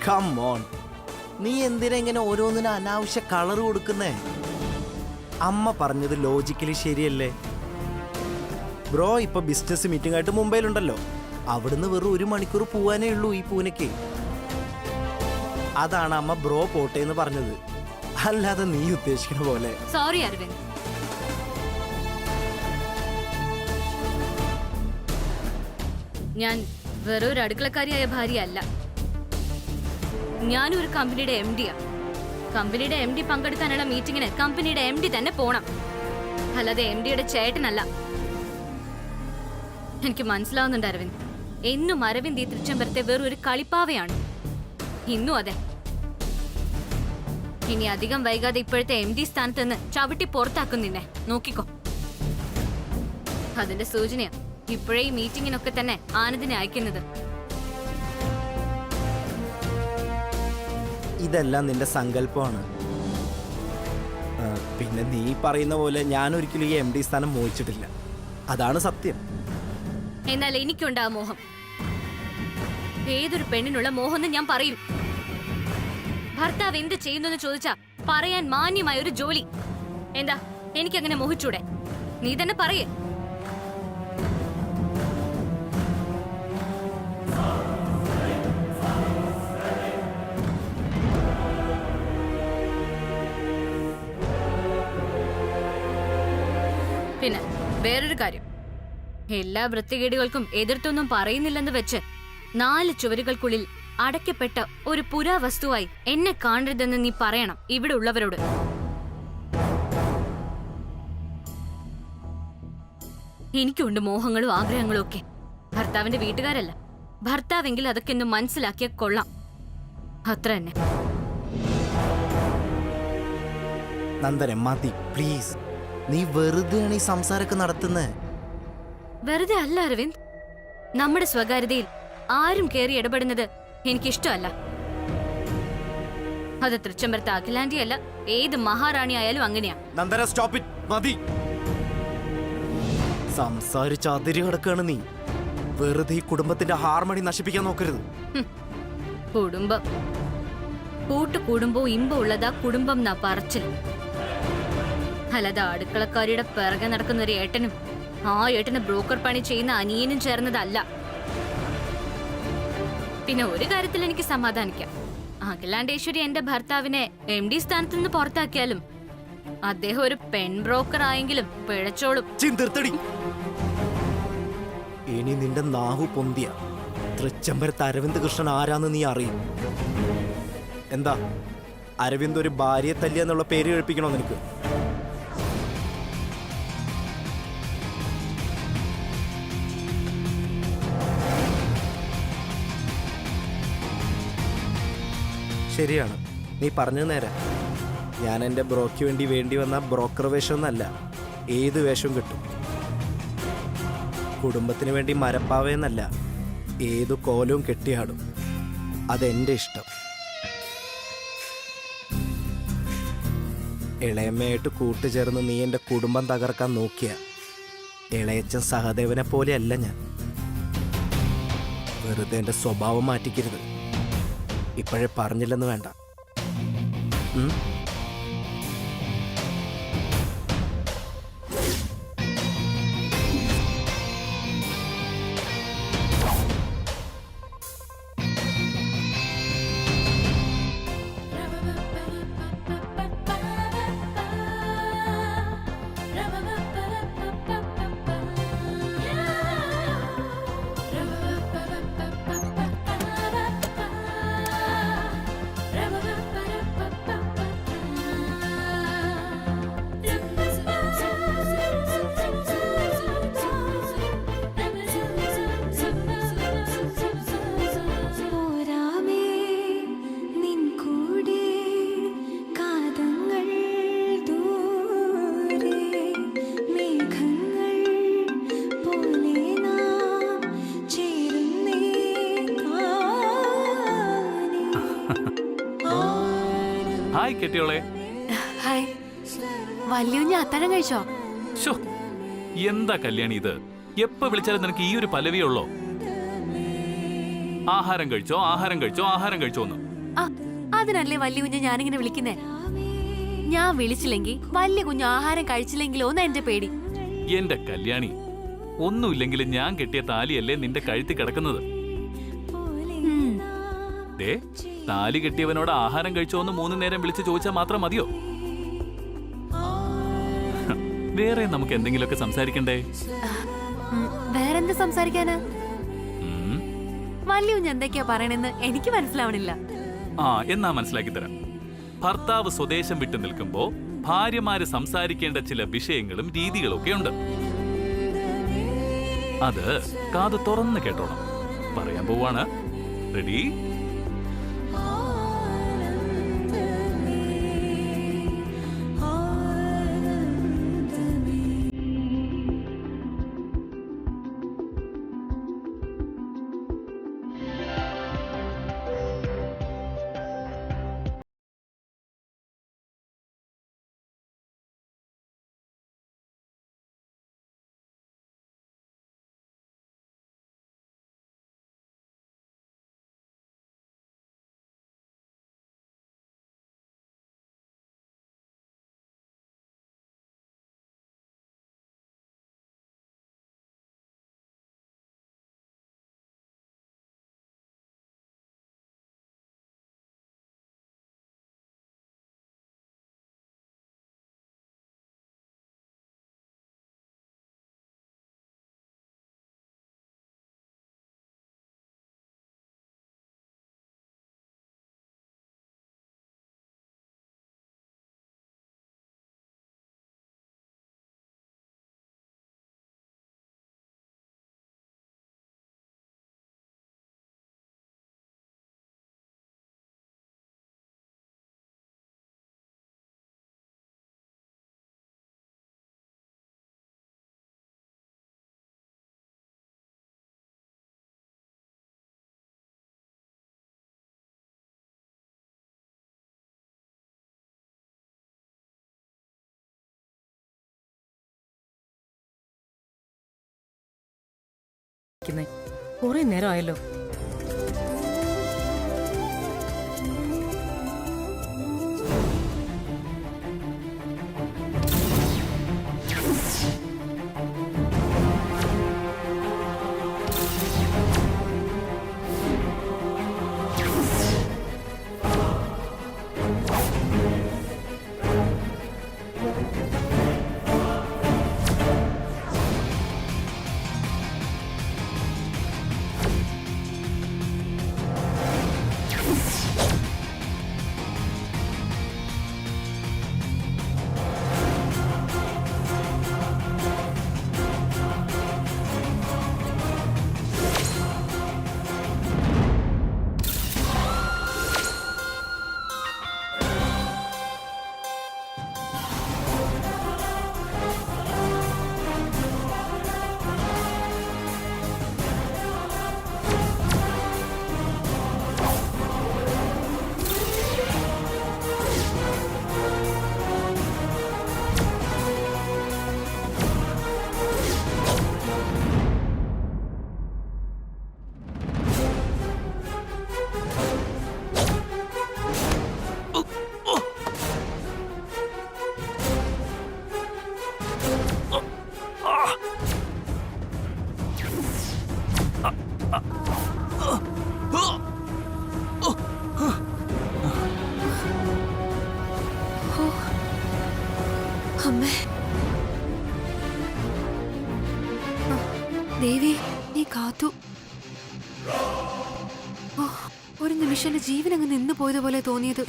Come on, നീ എന്തിനാ ഇങ്ങനെ ഓരോന്നിനും അനാവശ്യ കളർ കൊടുക്കുന്നേ? അമ്മ പറഞ്ഞത് ലോജിക്കലി ശരിയല്ലേ? ബ്രോ ഇപ്പൊ ബിസിനസ് മീറ്റിംഗ് ആയിട്ട് മുംബൈയിലുണ്ടല്ലോ. അവിടുന്ന് വെറും 1 മണിക്കൂർ പോവാനേ ഉള്ളൂ ഈ പൂനെക്ക്. അതാണ് അമ്മ ബ്രോ പോട്ടെ എന്ന് പറഞ്ഞത്, അല്ലാതെ നീ ഉദ്ദേശിക്കുന്ന പോലെ. സോറി അരവിന്ദ്, ഞാൻ വെറും ഒരു അടുക്കളക്കാരിയായ ഭാര്യയല്ല. ഞാനും ഒരു കമ്പനിയുടെ MD-യാ. കമ്പനിയുടെ MD പങ്കെടുക്കാനുള്ള മീറ്റിങ്ങിന് കമ്പനിയുടെ MD തന്നെ പോണം, അല്ലാതെ MD-യുടെ ചേട്ടനല്ല. എനിക്ക് മനസ്സിലാവുന്നുണ്ട് അരവിന്ദ്. എന്നും അരവിന്ദ് ഈ തൃച്ചംബരത്തെ വെറും ഒരു കളിപ്പാവയാണ്. ഇന്നും അതെ. ഇനി അധികം വൈകാതെ ഇപ്പോഴത്തെ MD സ്ഥാനത്ത് നിന്ന് ചവിട്ടി പുറത്താക്കും നിന്നെ, നോക്കിക്കോ. അതിന്റെ സൂചനയാ ഇപ്പോഴേ ഈ മീറ്റിങ്ങിനൊക്കെ തന്നെ ആനന്ദിനെ അയക്കുന്നത്. ഇതെല്ലാം നിന്റെ സങ്കല്പമാണ്. പിന്നെ നീ പറയുന്ന പോലെ ഞാൻ ഒരിക്കലും ഈ MD സ്ഥാനം മോഹിച്ചിട്ടില്ല, അതാണ് സത്യം. എന്നാൽ എനിക്കുണ്ട് ആ മോഹം. ഏതൊരു പെണ്ണിനുള്ള മോഹം ഞാൻ പറയും. ഭർത്താവ് എന്ത് ചെയ്യുന്നു ചോദിച്ചാ പറയാൻ മാന്യമായ ഒരു ജോലി. എന്താ എനിക്കങ്ങനെ മോഹിച്ചൂടെ? നീ തന്നെ പറയേ. പിന്നെ വേറൊരു കാര്യം, എല്ലാ വൃത്തികേടുകൾക്കും എതിർത്തൊന്നും പറയുന്നില്ലെന്ന് വെച്ച് 4 ചുവരുകൾക്കുള്ളിൽ അടയ്ക്കപ്പെട്ട ഒരു പുരാവസ്തുവായി എന്നെ കാണരുതെന്ന് നീ പറയണം ഇവിടെ ഉള്ളവരോട്. എനിക്കുണ്ട് മോഹങ്ങളും ആഗ്രഹങ്ങളും ഒക്കെ. ഭർത്താവിന്റെ വീട്ടുകാരല്ല. ഭർത്താവെങ്കിൽ അതൊക്കെ ഒന്ന് മനസ്സിലാക്കിയ കൊള്ളാം, അത്ര തന്നെ. നന്ദന മതി പ്ലീസ്. നീ വെറുതെയാണ് ഈ സംസാരമൊക്കെ നടത്തുന്നത്. വെറുതെ അല്ല അരവിന്ദ്. നമ്മുടെ സ്വകാര്യതയിൽ ആരും കയറി ഇടപെടുന്നത് എനിക്കിഷ്ടമല്ല. അത് തൃച്ചംബരത്തെ അഖിലാന്റി അല്ല, ഏത് മഹാറാണി ആയാലും അങ്ങനെയാ. നന്ദന സ്റ്റോപ്പ് ഇറ്റ്, മതി. സംസാരിച്ച് അതിരി കിടക്കാണ് നീ. വെറുതെ ഈ കുടുംബത്തിന്റെ ഹാർമണി നശിപ്പിക്കാൻ നോക്കരുത്. കുടുംബം കൂട്ടുകുടുംബവും ഇമ്പം ഉള്ളതാ കുടുംബം എന്നാ പറച്ചിൽ. അല്ലാതെ അടുക്കളക്കാരിയുടെ പിറകെ നടക്കുന്ന ഒരു ഏട്ടനും ആ ഏട്ടന് ബ്രോക്കർ പണി ചെയ്യുന്ന അനിയനും ചേർന്നതല്ല. പിന്നെ ഒരു കാര്യത്തിൽ എനിക്ക് സമാധാനിക്കാം. അഖിലാണ്ടേശ്വരി എന്റെ ഭർത്താവിനെ MD സ്ഥാനത്ത് നിന്ന് പുറത്താക്കിയാലും അദ്ദേഹം ഒരു പെൺ ബ്രോക്കർ ആയെങ്കിലും പിഴച്ചോളും. ഇനി നിന്റെ നാഹു പൊന്തിയ തൃച്ചംബരത്ത് അരവിന്ദ് കൃഷ്ണൻ ആരാന്ന് നീ അറിയും. എന്താ അരവിന്ദ് ഒരു ഭാര്യയെ തല്ലിയ എന്നുള്ള പേര് കേൾപ്പിക്കണോ നിനക്ക്? ശരിയാണ്, നീ പറഞ്ഞത് നേരെ. ഞാൻ എൻ്റെ ബ്രോയ്ക്ക് വേണ്ടി വന്ന ബ്രോക്കർ വേഷമൊന്നല്ല, ഏത് വേഷവും കിട്ടും. കുടുംബത്തിന് വേണ്ടി മരപ്പാവയെന്നല്ല, ഏതു കോലവും കെട്ടിയാടും. അതെൻ്റെ ഇഷ്ടം. ഇളയമ്മയായിട്ട് കൂട്ടുചേർന്ന് നീ എൻ്റെ കുടുംബം തകർക്കാൻ നോക്കിയ ഇളയച്ചൻ സഹദേവനെ പോലെയല്ല ഞാൻ. വെറുതെ എൻ്റെ സ്വഭാവം മാറ്റിക്കരുത്. ഇപ്പോഴേ പറഞ്ഞില്ലെന്ന് വേണ്ട. ഹായ് കെട്ടിയോളെ. ഹായ്. വല്യുഞ്ഞ അത്താഴം കഴിച്ചോ? എന്താ കല്യാണി ഇത്? എപ്പോ വിളിച്ചാലും നിനക്ക് ഈ ഒരു പല്ലവിയേ ഉള്ളോ? ആഹാരം കഴിച്ചോ, ആഹാരം കഴിച്ചോ, ആഹാരം കഴിച്ചോ എന്ന്. ആ, അതിനല്ലേ വലിയ കുഞ്ഞ് ഞാനിങ്ങനെ വിളിക്കുന്നേ. ഞാൻ വിളിച്ചില്ലെങ്കിൽ വലിയ കുഞ്ഞ് ആഹാരം കഴിച്ചില്ലെങ്കിലോ എന്ന് എന്റെ പേടി. എന്റെ കല്യാണി, ഒന്നുമില്ലെങ്കിലും ഞാൻ കെട്ടിയ താലിയല്ലേ നിന്റെ കഴുത്തി കിടക്കുന്നത്. ഉം, ദേ, താലി കെട്ടിയവനോട് ആഹാരം കഴിച്ചോ എന്ന് 3 നേരം വിളിച്ച് ചോദിച്ചാൽ മാത്രം മതിയോ? വേറെ നമുക്ക് എന്തെങ്കിലുമൊക്കെ സംസാരിക്കണ്ടേ? വേറെന്ത് സംസാരിക്കാനാ? ഉം. വലിയ കുഞ്ഞ് എന്തൊക്കെയാ പറയണെന്ന് എനിക്ക് മനസ്സിലാവണില്ല. എന്നാ മനസ്സിലാക്കി തരാം. ഭർത്താവ് സ്വദേശം വിട്ടു നിൽക്കുമ്പോ ഭാര്യമാര് സംസാരിക്കേണ്ട ചില വിഷയങ്ങളും രീതികളും ഒക്കെ ഉണ്ട്. അത് കാത് തുറന്ന് കേട്ടോണം. പറയാൻ പോവാണ്. റെഡി? കുറെ നേരമായല്ലോ. അമ്മേ, ദേവി നീ കാത്തു. ഒരു നിമിഷം എന്റെ ജീവൻ അങ്ങ് നിന്നു പോയതുപോലെ തോന്നിയത്.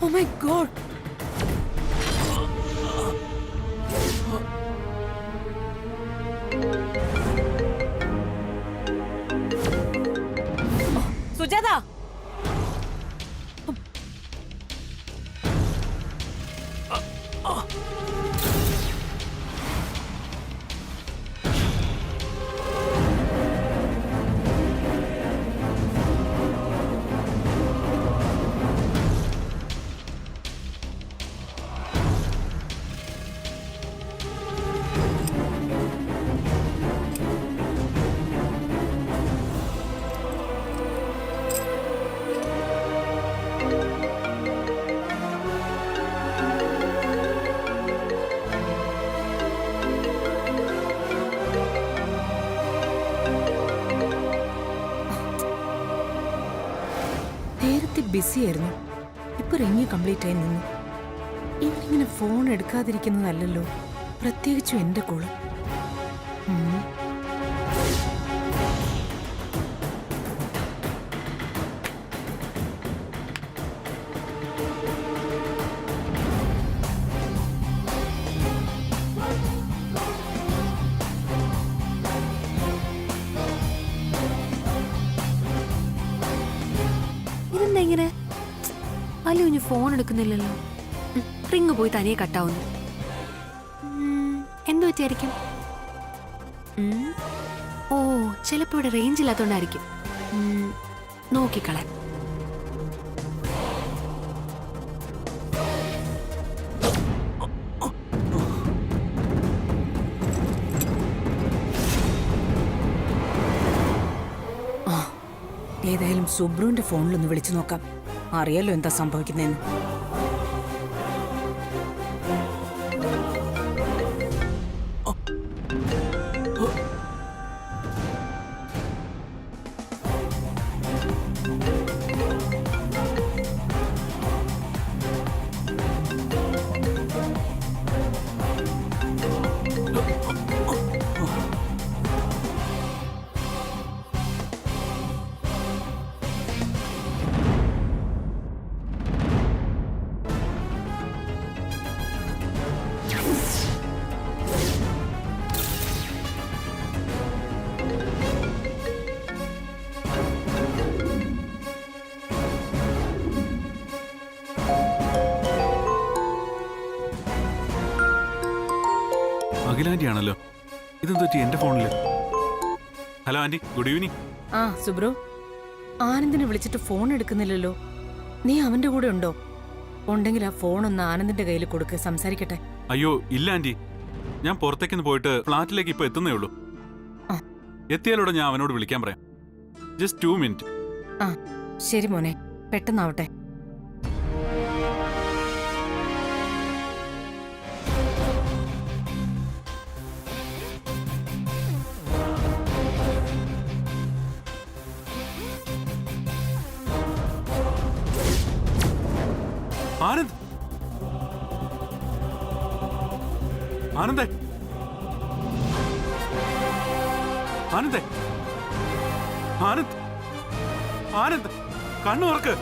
Oh my God. സുജാത, നേരത്തെ ബിസി ആയിരുന്നു, ഇപ്പൊ റിങ് കംപ്ലീറ്റ് ആയി നിന്നു. ഇവരിങ്ങനെ ഫോൺ എടുക്കാതിരിക്കുന്നതല്ലല്ലോ, പ്രത്യേകിച്ചും എന്റെ കോള്. ഇതെന്താ ഇങ്ങനെ? അല്ല കുഞ്ഞ് ഫോൺ എടുക്കുന്നില്ലല്ലോ. റിങ് പോയി തനിയെ കട്ടാവുന്നു. എന്തു പറ്റിയായിരിക്കും? ഓ, ചിലപ്പോ ഇവിടെ റേഞ്ച് ഇല്ലാത്തോണ്ടായിരിക്കും. നോക്കിക്കളയാം. ഏതായാലും സുബ്രുവിന്റെ ഫോണിലൊന്ന് വിളിച്ചു നോക്കാം, അറിയാലോ എന്താ സംഭവിക്കുന്നതെന്ന്. അഖിലാന്റി ആണല്ലോ, ഇതെന്ത് പറ്റി എന്റെ ഫോണില്? Hello aunty, good evening. ആ സുബ്രു, ആനന്ദിനെ വിളിച്ചിട്ട് ഫോൺ എടുക്കുന്നില്ലല്ലോ. നീ അവന്റെ കൂടെ ഉണ്ടോ? ഉണ്ടെങ്കിൽ ആ ഫോൺ ഒന്ന് ആനന്ദിന്റെ കയ്യിൽ കൊടുക്ക്, സംസാരിക്കട്ടെ. അയ്യോ ഇല്ല ആന്റി, ഞാൻ പുറത്തേക്കൊന്ന് പോയിട്ട് ഫ്ലാറ്റിലേക്ക് ഇപ്പൊ എത്തുന്നേ ഉള്ളൂ. എത്തിയാലോടെ ഞാൻ അവനോട് വിളിക്കാൻ പറയാം. Just 2 minute. ആ ശരി മോനെ, പെട്ടെന്നാവട്ടെ. ആനന്ദ്, ആനന്ദേ, ആനന്ദേ, ആനന്ദ്, ആനന്ദ്, കണ്ണു തുറക്ക്.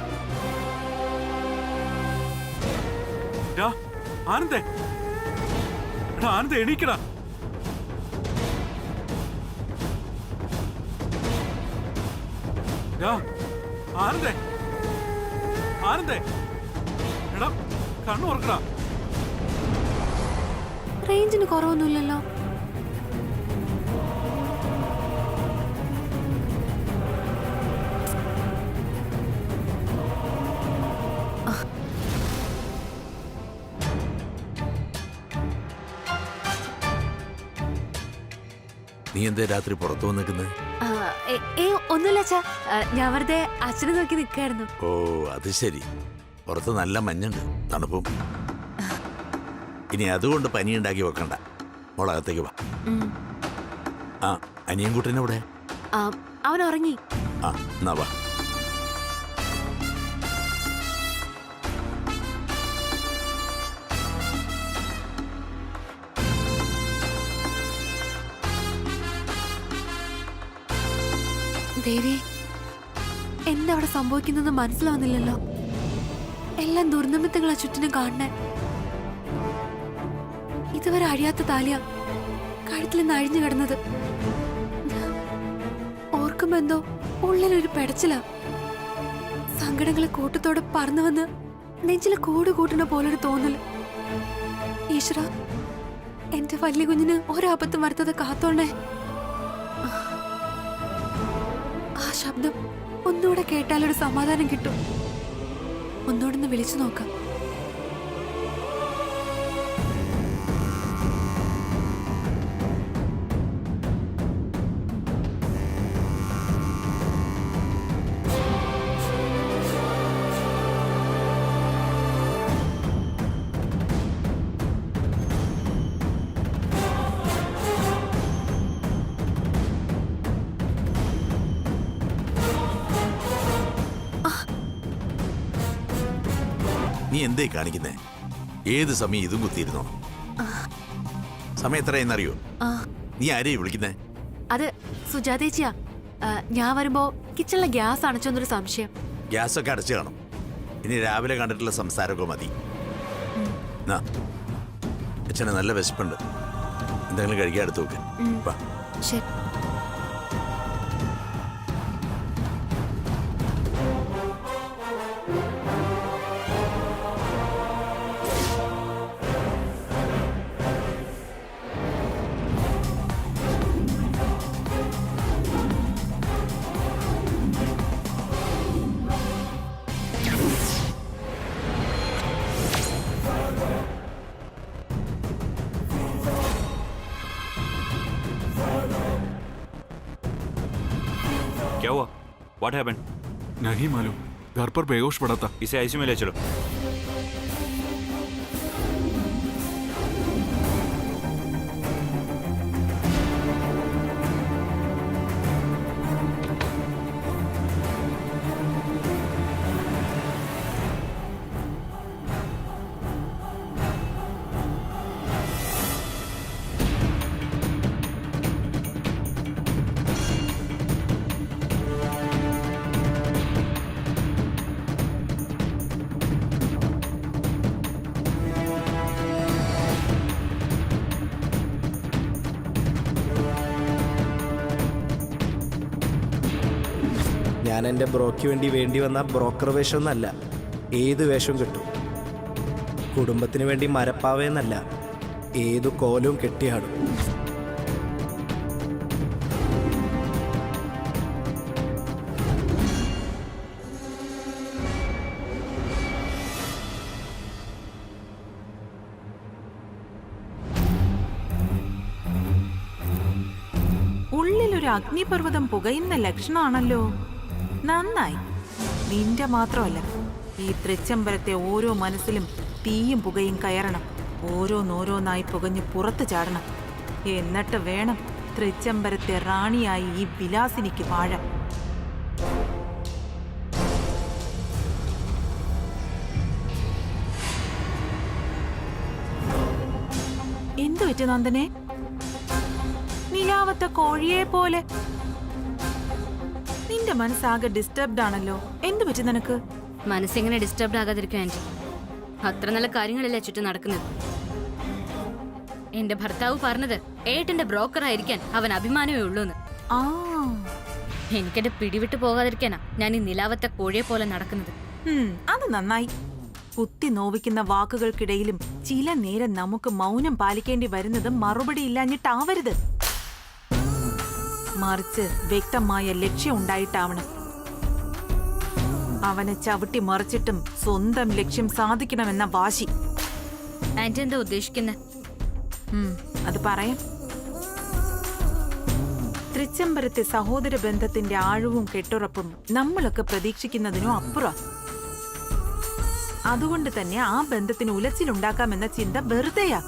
ആനന്ദേ, ആനന്ദ് എണീക്കടാ. ആനന്ദേ, ആനന്ദേ, എടാ കണ്ണു തുറക്കടാ. റേഞ്ചിന് കുറവൊന്നുമില്ലല്ലോ. നീ എന്താ രാത്രി പുറത്തു വന്നിരിക്കുന്നത്? ഒന്നുമില്ല അച്ഛാ, ഞാൻ വെറുതെ അച്ഛനെ നോക്കി നിൽക്കായിരുന്നു. ഓ അത് ശരി, പുറത്ത് നല്ല മഞ്ഞുണ്ട്, തണുപ്പും. ഇനി അതുകൊണ്ട് പനി ഉണ്ടാക്കി വെക്കണ്ട, മോളകത്തേക്ക് വാ. ആ അനിയൻ കുട്ടനെ ഇവിടെ? അവൻ ഉറങ്ങി. ആ എന്നാ വാ. ദേവി, എന്താ അവിടെ സംഭവിക്കുന്നതെന്ന് മനസ്സിലാവുന്നില്ലല്ലോ. എല്ലാം ദുർനിമിത്തങ്ങളാ ചുറ്റിനും കാണണേ. ഇതുവരെ അഴിയാത്ത താലിയ കഴുത്തിൽ നിന്ന് അഴിഞ്ഞു കിടന്നത്. ഓർക്കുമ്പോ എന്തോ ഉള്ളിലൊരു പെടച്ചില. സങ്കടങ്ങളെ കൂട്ടത്തോടെ പറന്നു വന്ന് നെഞ്ചില് കൂട് കൂട്ടുന്ന പോലൊരു തോന്നല്. ഈശ്വര, എന്റെ വലിയ കുഞ്ഞിന് ഒരബദ്ധം വരുത്തത് കാത്തോണ്ടേ. ആ ശബ്ദം ഒന്നുകൂടെ കേട്ടാലൊരു സമാധാനം കിട്ടും. ഒന്നുകൂടെ വിളിച്ചു നോക്കാം. നീ എന്തേ കാണിക്കുന്നേ? ഏത് സമയം ഇതും കുത്തിയിരുന്നോ? സമയം എത്രയെന്നറിയോ? നീ ആരെയും വിളിക്കുന്നേ? അത് സുജാതേച്ചിയാ. ഞാൻ വരുമ്പോ കിച്ചണിലെ ഗ്യാസ് അണച്ചൊന്നൊരു സംശയം. ഗ്യാസൊക്കെ അടച്ചു കാണും. ഇനി രാവിലെ കണ്ടിട്ടുള്ള സംസാരമൊക്കെ മതി. അച്ഛന് നല്ല വിശപ്പുണ്ട്. എന്തെങ്കിലും കഴിക്കാൻ എടുത്തു നോക്ക്. വാ. ശരി. क्या हुआ? What happened? नहीं मालूम, घर पर बेहोश पड़ा था. इसे आईसीयू में ले चलो. ഞാൻ എൻ്റെ ബ്രോയ്ക്ക് വേണ്ടി വന്ന ബ്രോക്കർ വേഷമൊന്നല്ല. ഏത് വേഷവും കിട്ടും. കുടുംബത്തിന് വേണ്ടി മരപ്പാവയെന്നല്ല, ഏതു കോലവും കെട്ടിയാടും. ഉള്ളിലൊരു അഗ്നിപർവ്വതം പുകയുന്ന ലക്ഷണമാണല്ലോ. നന്നായി. നിന്റെ മാത്രമല്ല, ഈ തൃച്ചംബരത്തെ ഓരോ മനസ്സിലും തീയും പുകയും കയറണം. ഓരോന്നോരോന്നായി പുകഞ്ഞ് പുറത്തു ചാടണം. എന്നിട്ട് വേണം തൃച്ചംബരത്തെ റാണിയായി ഈ വിലാസിനിക്ക് വാഴാൻ. എന്തു പറ്റി നന്ദനെ? നിലാവത്തെ കോഴിയെ പോലെ നിന്റെ മനസ്സാകെ ഡിസ്റ്റർബ്ഡ് ആണല്ലോ. എന്തു പറ്റി നിനക്ക്? മനസ്സിങ്ങനെ ഡിസ്റ്റർബ്ഡ് ആകാതിരിക്കും ആന്റി. അത്ര നല്ല കാര്യങ്ങളല്ലേ ചുറ്റും നടക്കുന്നത്. എന്റെ ഭർത്താവ് പറഞ്ഞത് ഏട്ടന്റെ ബ്രോക്കർ ആയിരിക്കാൻ അവൻ അഭിമാനമേ ഉള്ളൂന്ന്. ആ, എനിക്കെന്റെ പിടിവിട്ട് പോകാതിരിക്കാനാ ഞാൻ ഈ നിലാവത്തെ കോഴിയെ പോലെ നടക്കുന്നത്. അത് നന്നായി. കുത്തി നോവിക്കുന്ന വാക്കുകൾക്കിടയിലും ചില നേരം നമുക്ക് മൗനം പാലിക്കേണ്ടി വരുന്നത് മറുപടി ഇല്ലാഞ്ഞിട്ടാവരുത്. മറിച്ച് വ്യക്തമായ ലക്ഷ്യം ഉണ്ടായിട്ടാവണം. അവനെ ചവിട്ടി മറിച്ചിട്ടും സ്വന്തം ലക്ഷ്യം സാധിക്കണമെന്ന വാശി. ആന്റി എന്താ ഉദ്ദേശിക്കുന്നത്? അത് പറയാം. തൃച്ചംബരത്തെ സഹോദര ബന്ധത്തിന്റെ ആഴവും കെട്ടുറപ്പും നമ്മളൊക്കെ പ്രതീക്ഷിക്കുന്നതിനും അപ്പുറം. അതുകൊണ്ട് തന്നെ ആ ബന്ധത്തിന് ഉലച്ചിലുണ്ടാക്കാമെന്ന ചിന്ത വെറുതെയാ.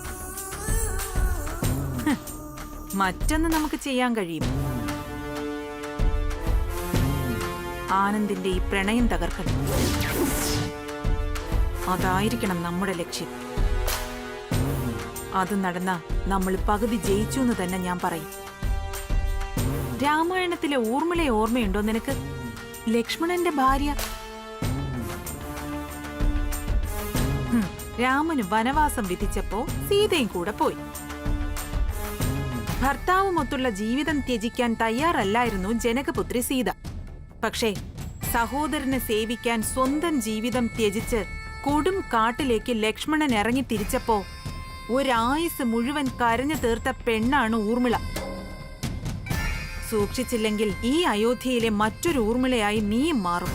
മറ്റൊന്ന് നമുക്ക് ചെയ്യാൻ കഴിയും. ആനന്ദിന്റെ ഈ പ്രണയം തകർക്കണം. അതായിരിക്കണം നമ്മുടെ ലക്ഷ്യം. അത് നടന്ന നമ്മൾ പകുതി ജയിച്ചു എന്ന് തന്നെ ഞാൻ പറയും. രാമായണത്തിലെ ഊർമിളയെ ഓർമ്മയുണ്ടോ നിനക്ക്? ലക്ഷ്മണന്റെ ഭാര്യ. രാമന് വനവാസം വിധിച്ചപ്പോ സീതയും കൂടെ പോയി. ഭർത്താവുമൊത്തുള്ള ജീവിതം ത്യജിക്കാൻ തയ്യാറല്ലായിരുന്നു ജനകപുത്രി സീത. പക്ഷേ സഹോദരനെ സേവിക്കാൻ സ്വന്തം ജീവിതം ത്യജിച്ച് കൊടും കാട്ടിലേക്ക് ലക്ഷ്മണൻ ഇറങ്ങി തിരിച്ചപ്പോ ഒരായുസ് മുഴുവൻ കരഞ്ഞു തീർത്ത പെണ്ണാണ് ഊർമിള. സൂക്ഷിച്ചില്ലെങ്കിൽ ഈ അയോധ്യയിലെ മറ്റൊരു ഊർമിളയായി നീയും മാറും.